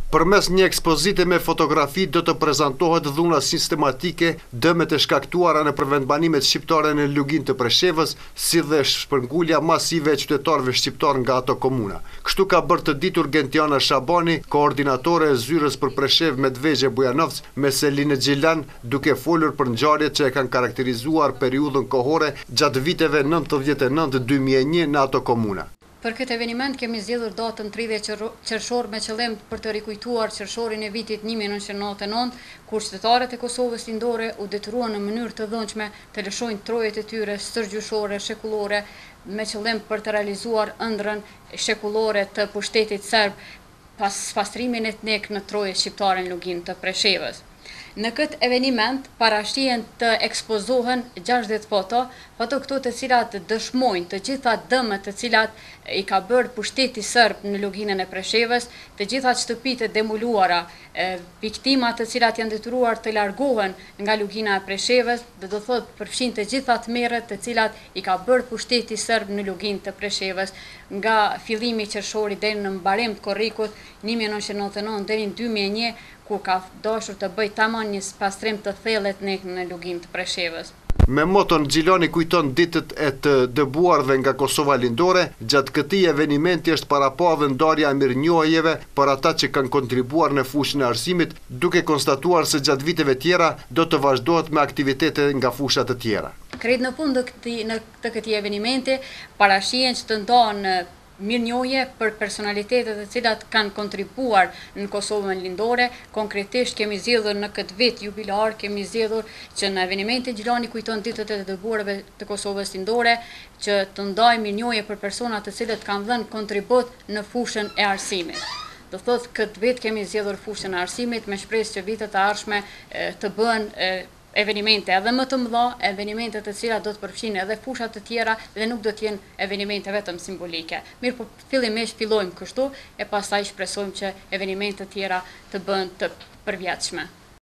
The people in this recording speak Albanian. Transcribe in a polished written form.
Përmes një ekspozite me fotografi do të prezantohet dhuna sistematike dëmet e shkaktuara në përvendbanimet shqiptare në Lugin të Preshevës, si dhe shpërngulja masive e qytetarëve shqiptar nga ato komuna. Kështu ka bërë të ditur Gentiana Shabani, koordinatore e zyrës për Preshev Medvegje Bujanovc me Selinë Gjilan, duke folur për ngjarjet që e kanë karakterizuar periudhën kohore gjatë viteve 99-2001 në ato komuna. Për këtë eveniment kemi zgjedhur datën 30 qershor me qëllim për të rikujtuar qershorin e vitit 1999, kur qytetarët e Kosovës lindore u detyruan në mënyrë të dhënshme të lëshojnë trojet e tyre stërgjyshore, shekullore, me qëllim për të realizuar ëndrrën shekullore të pushtetit serb pas pastrimin etnik në trojet shqiptare në Lugin të Preshevës. Në këtë eveniment parashihen të ekspozohen 60 foto këto të cilat dëshmojnë të gjitha dëmet të cilat i ka bërë pushteti serb në Luginën e Preshevës, të gjitha shtëpitë e demoluara, viktimat të cilat janë detyruar të largohen nga Lugina e Preshevës, do të thotë përfshin të gjitha tmerret të cilat i ka bërë pushteti serb në Luginë të Preshevës, nga fillimi i qershorit deri në mbarim të korrikut 1999 deri në 2001, ku ka dashur të bëj tamam një pastrim të thellët në Luginë të Preshevës. Me moton Gjilani kujton ditët e të dëbuarve nga Kosova lindore, gjatë këtij eventi është parapavë ndarja e mirënjohjeve për ata që kanë kontribuar në fushën e arsimit, duke konstatuar se gjatë viteve tjera do të vazhdohet me aktivitete nga fusha të tjera. Krejt në fund të këtij eventi parashihen që të ndahen mirënjohje për personalitetet të cilat kanë kontribuar në Kosovën lindore. Konkretisht kemi zgjedhur në këtë vit jubilar, kemi zgjedhur që në evenimentin Gjilani kujton ditët e dëbuarve të Kosovës lindore, që të ndajë mirënjohje për persona të cilët kanë dhënë kontribut në fushën e arsimit. Do thotë këtë vit kemi zgjedhur fushën e arsimit me shpresë që vitet e ardhshme të bëhen evenimente edhe më të mëdha, evenimente të cilat do të përfshin edhe fusha të tjera dhe nuk do të jenë evenimente vetëm simbolike. Mirë, po fillimisht fillojmë kështu e pastaj shpresojmë që evenimente të tjera të bëhen të përvjetshme.